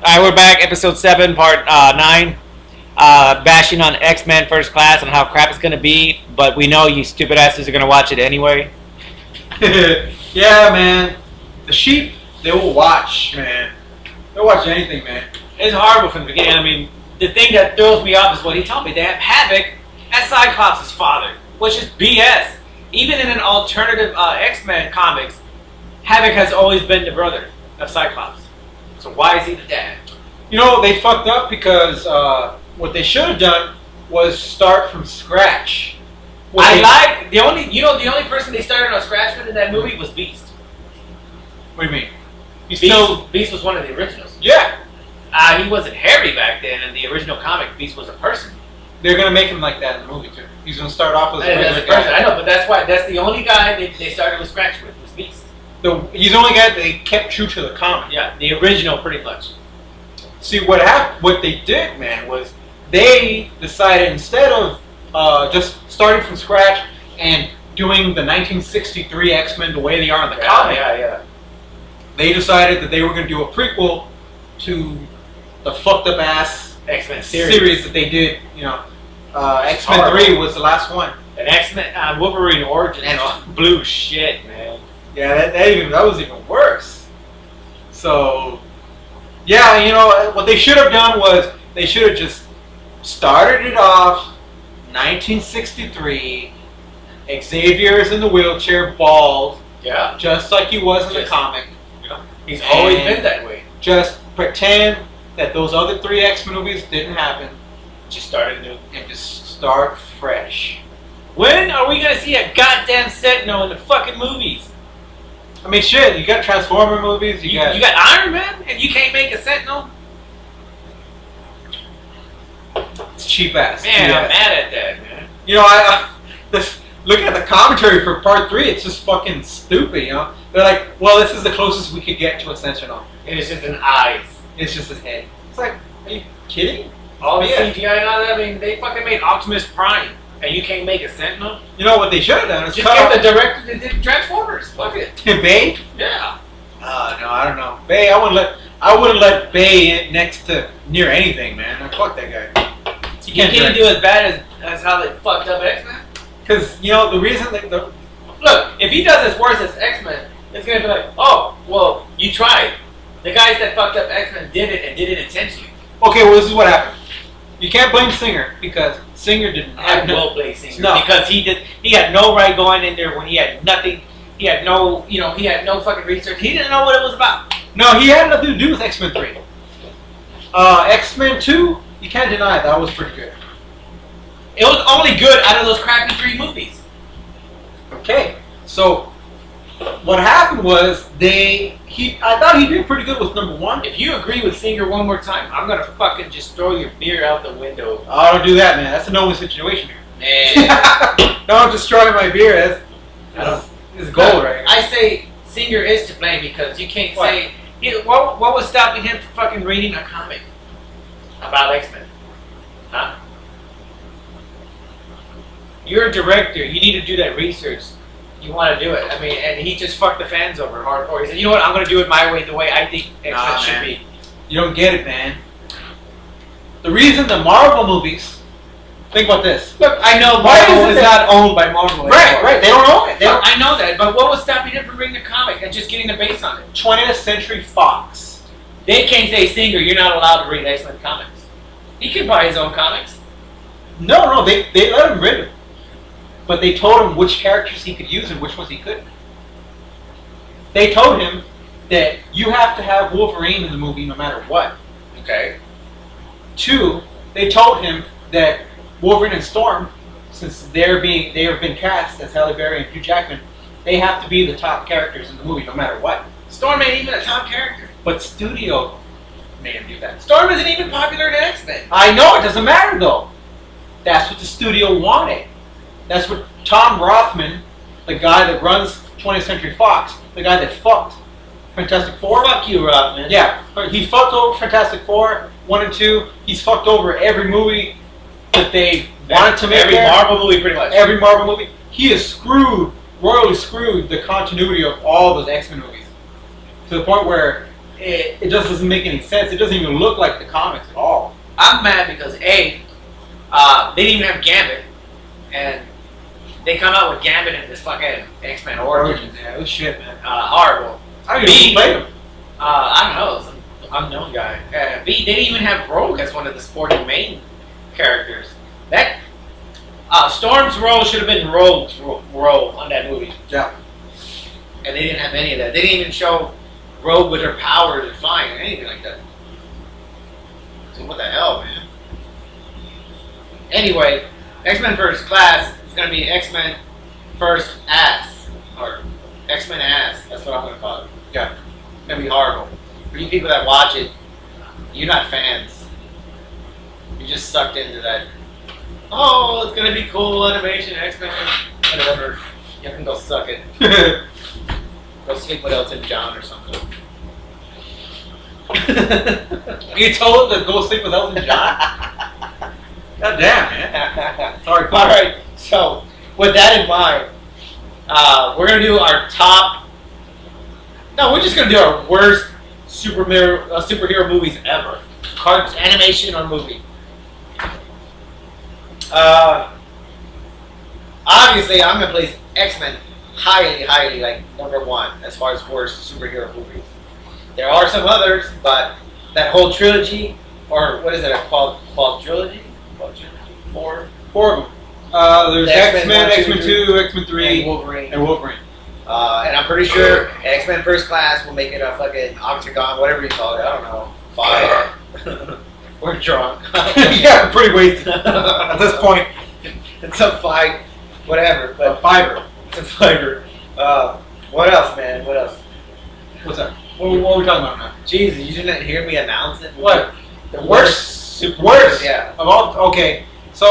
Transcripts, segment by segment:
Alright, we're back, episode 7, part 9. Bashing on X-Men First Class and how crap it's gonna be, but we know you stupid asses are gonna watch it anyway. Yeah, man. The sheep, they will watch, man. They'll watch anything, man. It's horrible from the beginning. I mean, the thing that throws me off is what he told me. They have Havoc as Cyclops' father, which is BS. Even in an alternative X-Men comics, Havoc has always been the brother of Cyclops. So why is he the dad? You know, they fucked up because what they should have done was start from scratch. The only person they started on scratch with in that movie was Beast. What do you mean? Beast was one of the originals. Yeah. He wasn't hairy back then. In the original comic, Beast was a person. They're gonna make him like that in the movie too. He's gonna start off as a As regular a person. guy. I know, but that's the only guy they started with scratch with was Beast. He's the only guy they kept true to the comic. Yeah, the original, pretty much. See what happened? What they did, man, was they decided instead of just starting from scratch and doing the 1963 X-Men the way they are in the comic, they decided that they were going to do a prequel to the fucked up ass X-Men series that they did. You know, X-Men 3 was the last one. And X-Men Wolverine Origins blue shit, man. Yeah, that was even worse. So, yeah, you know, what they should have done was they should have just started it off 1963. Xavier's in the wheelchair, bald. Yeah. Just like he was in the comic. Yeah. He's always been that way. Just pretend that those other 3 X-Men movies didn't happen. Just start new. And just start fresh. When are we gonna see a goddamn Sentinel in the fucking movies? I mean, shit, you got Transformer movies, you got Iron Man, and you can't make a Sentinel? It's cheap ass. Man, I'm mad at that, man. You know, looking at the commentary for part 3, it's just fucking stupid, you know? They're like, well, this is the closest we could get to a Sentinel. And it's just an eyes. It's just his head. It's like, are you kidding? All the CGI and all that, I mean, they fucking made Optimus Prime, and you can't make a Sentinel? You know what they should have done is just get the director that did Transformers. Fuck it. Bay? Yeah. No, I don't know. Bay, I wouldn't let Bay next to near anything, man. Fuck that guy. You can't do as bad as how they fucked up X-Men? Because, you know, the reason that look, if he does as worse as X-Men, it's going to be like, oh, well, you tried. The guys that fucked up X-Men did it and did it intentionally. Okay, well, this is what happened. You can't blame Singer because Singer didn't have no blame Singer because he had no right going in there when he had nothing. He had no, he had no fucking research. He didn't know what it was about. No, he had nothing to do with X-Men 3. X-Men 2, you can't deny that was pretty good. It was only good out of those crappy 3 movies. Okay, so what happened was I thought he did pretty good with number 1. If you agree with Singer one more time, I'm gonna fucking just throw your beer out the window. Oh, don't do that, man. That's a no-win situation here. Man. Don't destroy my beer. It's gold right here. I say Singer is to blame because you can't say... What was stopping him from fucking reading a comic about X-Men? Huh? You're a director. You need to do that research. You want to do it. I mean, and he just fucked the fans over hardcore. He said, you know what, I'm going to do it my way, the way I think X-Men should be. You don't get it, man. The reason the Marvel movies... Think about this. Look, I know Marvel is not owned by Marvel anymore. Right. They don't own it. I know that, but what was stopping him from reading the comic and just getting the base on it? 20th Century Fox. They can't say, Singer, you're not allowed to read X-Men comics. He can buy his own comics. No, they let him read it. But they told him which characters he could use and which ones he couldn't. They told him that you have to have Wolverine in the movie no matter what. Okay. 2, they told him that Wolverine and Storm, since they have been cast as Halle Berry and Hugh Jackman, they have to be the top characters in the movie no matter what. Storm ain't even a top character. But studio made him do that. Storm isn't even popular in X-Men. I know, it doesn't matter though. That's what the studio wanted. That's what Tom Rothman, the guy that runs 20th Century Fox, the guy that fucked Fantastic Four. Fuck you, Rothman. Yeah, he fucked over Fantastic Four 1 and 2. He's fucked over every movie that they wanted to make. Every Marvel movie, pretty much. Every Marvel movie. He has royally screwed the continuity of all those X-Men movies. To the point where it just doesn't make any sense. It doesn't even look like the comics at all. I'm mad because A, they didn't even have Gambit, and they come out with Gambit in this fucking X-Men Origins. Yeah, it was shit, man. Horrible. I don't even play them. I don't know, some unknown guy. B, they didn't even have Rogue as one of the supporting main characters. That Storm's role should have been Rogue's role on that movie. Yeah. And they didn't have any of that. They didn't even show Rogue with her powers and flying or anything like that. So what the hell, man? Anyway, X-Men First Class is going to be X-Men First Ass. Or X-Men Ass. That's what I'm going to call it. Yeah. It's going to be horrible. For you people that watch it, you're not fans. You're just sucked into that. Oh, it's going to be cool animation, X-Men, whatever. You can go suck it. Go sleep with Elton John or something. You told him to go sleep with Elton John? God damn, man. Sorry. Alright, so with that in mind, we're going to do our top... No, we're just going to do our worst superhero movies ever. Cards, animation, or movie. Obviously, I'm going to place X-Men highly, like, #1 as far as worst superhero movies. There are some others, but that whole trilogy, or what is it called? Quadrilogy? Four of them. There's X-Men, X-Men 2, X-Men 3, and Wolverine. And I'm pretty sure X-Men First Class will make it a fucking octagon, whatever you call it. I don't know. Five. We're drunk. Yeah, pretty wasted at this point. It's a fight, whatever. But fiver. It's a fiber. What else, man? What else? What's that? What are we talking about now? Jesus, you didn't hear me announce it? What? The worst Worst? Yeah. Of all, okay. So,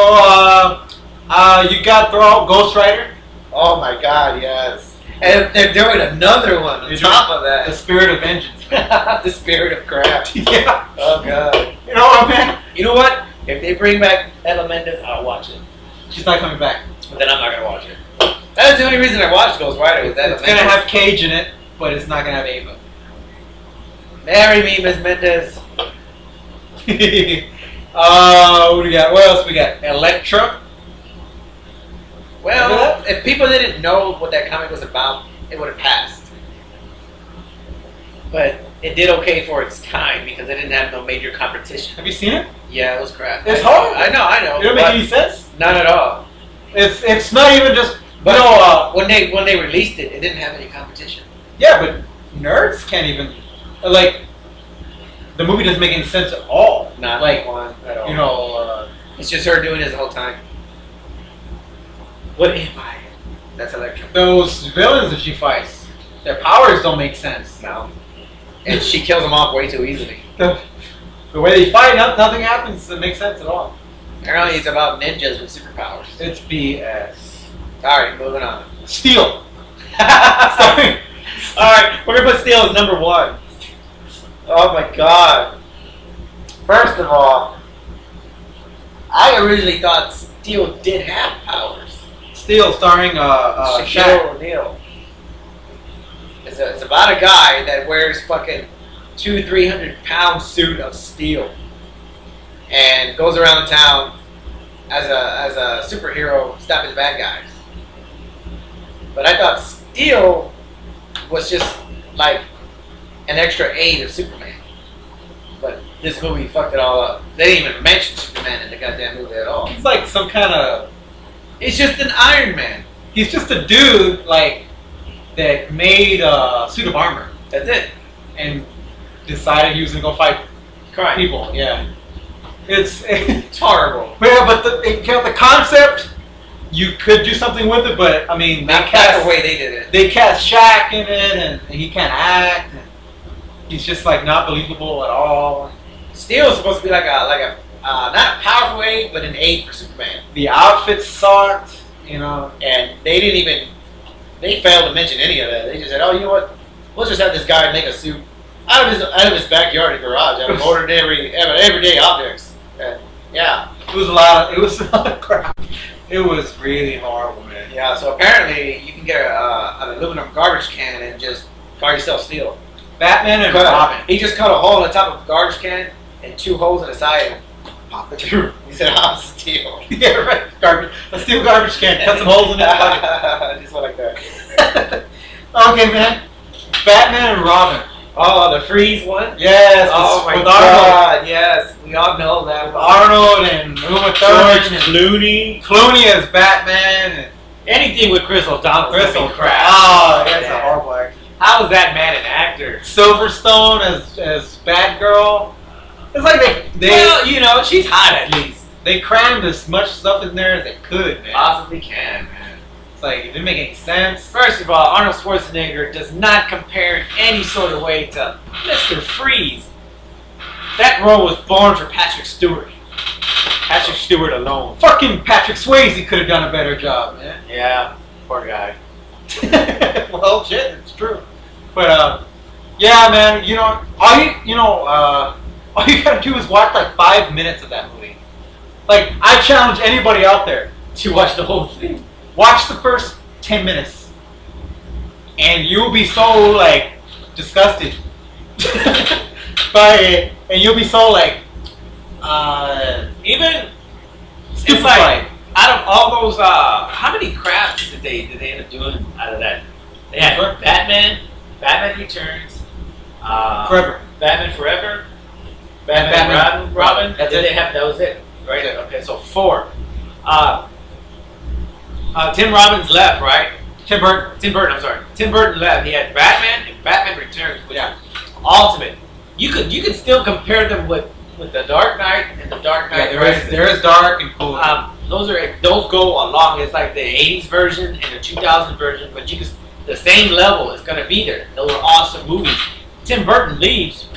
you got throw out Ghost Rider. Oh my God, yes. And they're doing another one on top of that. The Spirit of Vengeance. The Spirit of Craft. Yeah. Oh God. You know what, man? You know what? If they bring back Ella Mendes, I'll watch it. She's not coming back. But then I'm not gonna watch it. That's the only reason I watched Ghost Rider. Was that it's gonna have Cage in it, but it's not gonna have Ava. Marry me, Miss Mendes. What do we got? What else we got? Elektra. Well, if people didn't know what that comic was about, it would have passed. But it did okay for its time because it didn't have no major competition. Have you seen it? Yeah, it was crap. It's hard. I know. It don't make any sense. None at all. It's not even just. But you know, when they released it, it didn't have any competition. Yeah, but nerds can't even like. The movie doesn't make any sense at all. Not like one at all. You know, it's just her doing it the whole time. What am I? That's Elektra. Those villains that she fights, their powers don't make sense. No. And she kills them off way too easily. The way they fight, nothing happens that makes sense at all. Apparently it's about ninjas with superpowers. It's BS. Alright, moving on. Steel. Sorry. Alright, we're going to put Steel as #1. Oh my God. First of all, I originally thought Steel did have powers. Steel starring Shaquille Shaq. O'Neal. It's about a guy that wears fucking 200-300 pound suit of steel and goes around town as a superhero stopping the bad guys. But I thought Steel was just like an extra aid of Superman. But this movie fucked it all up. They didn't even mention Superman in the goddamn movie at all. He's like some kind of. It's just an Iron Man. He's just a dude like that made a suit of armor. That's it. And decided he was gonna go fight Crime. people. Yeah. It's horrible. Yeah, but the concept, you could do something with it, but I mean, not the way they did it. They cast Shaq in it, and he can't act. And he's just like not believable at all. Steel is supposed to be like a not a powerful aid, but an aid for Superman. The outfits sucked, you know, and they failed to mention any of that. They just said, "Oh, you know what? We'll just have this guy make a suit out of his backyard and garage, out of everyday objects." And yeah, it was a lot of crap. It was really horrible, man. Yeah, so apparently you can get an aluminum garbage can and just call yourself Steel. Batman and Robin. He just cut a hole in the top of a garbage can and 2 holes in the side and popped it through. He said, "I'm steel." Yeah, right. A steel garbage can. Cut some holes in it. Just went like that. Okay, man. Batman and Robin. Oh, the freeze one? Yes. Oh my with God, yes. We all know that. Arnold and Uma Thurman. George Clooney. Clooney as Batman. And Anything with Chris O'Donnell. Crystal crap. Oh, that's a horrible actor. How is that man an actor? Silverstone as Batgirl. It's like they well, you know, she's hot at least. They crammed as much stuff in there as they could, man. Possibly can, man. It's like it didn't make any sense. First of all, Arnold Schwarzenegger does not compare in any sort of way to Mr. Freeze. That role was born for Patrick Stewart. Patrick Stewart alone. Fucking Patrick Swayze could have done a better job, man. Yeah, poor guy. Well, shit, it's true. But yeah, man, you know, all you gotta do is watch like 5 minutes of that movie. Like, I challenge anybody out there To watch the whole thing. watch the first 10 minutes, and you'll be so like disgusted by it, and you'll be so like Even stupefied. it's like out of all those, how many crafts did they end up doing out of that? They had Sure. Batman Returns, Forever. Batman Forever, Batman Robin. That's Did it. they have? That was it, right? That's it. Okay, so 4. Tim Robbins left, right? Tim Burton. Tim Burton. I'm sorry. Tim Burton left. He had Batman and Batman Returns, which Yeah. was ultimate. You could still compare them with the Dark Knight and the Dark Knight. Yeah, there is dark and cool. Those go along. It's like the '80s version and the 2000 version, but the same level is gonna be there. Those are awesome movies. Tim Burton leaves.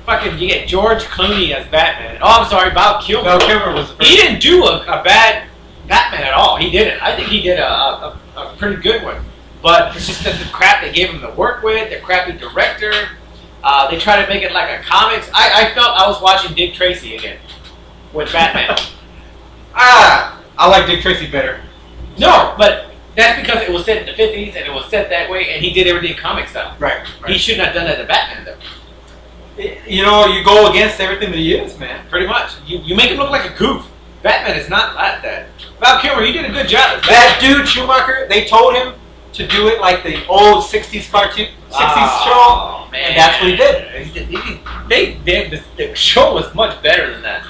Fucking, you get George Clooney as Batman. Oh, I'm sorry, Val Kilmer. Val Kilmer was the first. He didn't do a bad Batman at all. He didn't. I think he did a pretty good one. But it's just that the crap they gave him to work with, the crappy director. They try to make it like a comics. I felt I was watching Dick Tracy again with Batman. I like Dick Tracy better. No, but that's because it was set in the 50s and it was set that way, and he did everything comic style. Right. He shouldn't have done that to Batman, though. You know, you go against everything that he is, man. Pretty much. You make him look like a goof. Batman is not like that. Val Kilmer, he did a good job. That dude Schumacher, they told him to do it like the old '60s cartoon, '60s show, man. and that's what he did. The show was much better than that.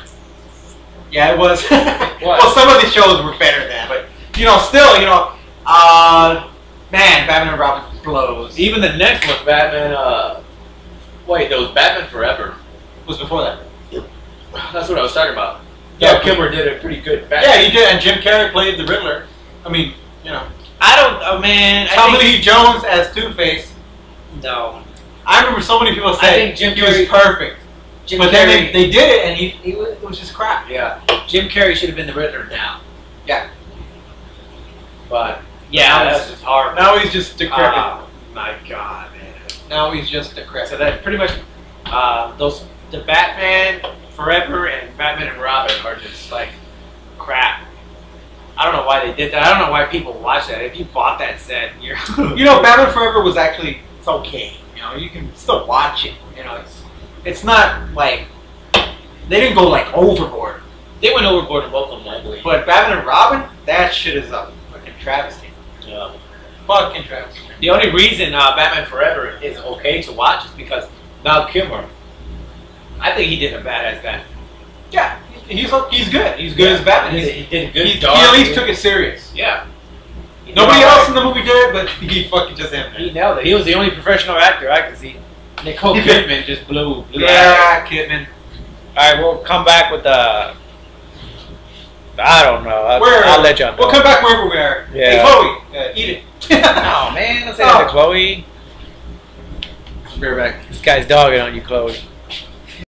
Yeah, it was. Well, some of the shows were better than, but you know, still, you know, man, Batman and Robin blows. Even the next one, Batman. Wait, there was Batman Forever. Was before that. That's what I was talking about. Yeah, Val Kilmer did a pretty good Batman. Yeah, he did, and Jim Carrey played the Riddler. I mean, you know. I don't. Oh man. Tommy Lee Jones as Two-Face. No. I remember so many people I saying think Jim he was Carrey- perfect. Jim But Carrey, then they did it, and it was just crap. Yeah. Jim Carrey should have been the Riddler now. Yeah. But yeah, that's just hard. Now he's just decrepit. Oh my God, man. Now he's just decrepit. So that pretty much the Batman Forever and Batman and Robin are just like crap. I don't know why they did that. I don't know why people watch that. If you bought that set, you're You know, Batman Forever was actually, it's okay. You know, you can still watch it. You know, it's not like, they didn't go like overboard. they went overboard in both of them, I believe. But Batman and Robin, that shit is a fucking travesty. Yeah. Fucking travesty. The only reason Batman Forever is okay to watch is because Val Kilmer, I think he did a badass Batman. Yeah, he's good. He's good as Batman. He did a good He job. at least took it serious. Yeah. Nobody else in the movie did, but he fucking just him. He nailed it. He was the only professional actor I could see. Nicole Kidman just blew Yeah, Kidman. Alright, we'll come back with the... I don't know. I'll let y'all know. We'll come back wherever we are. Yeah. Hey, Chloe, eat it. Oh, man. Let's say that to Chloe. Be right back. This guy's dogging on you, Chloe.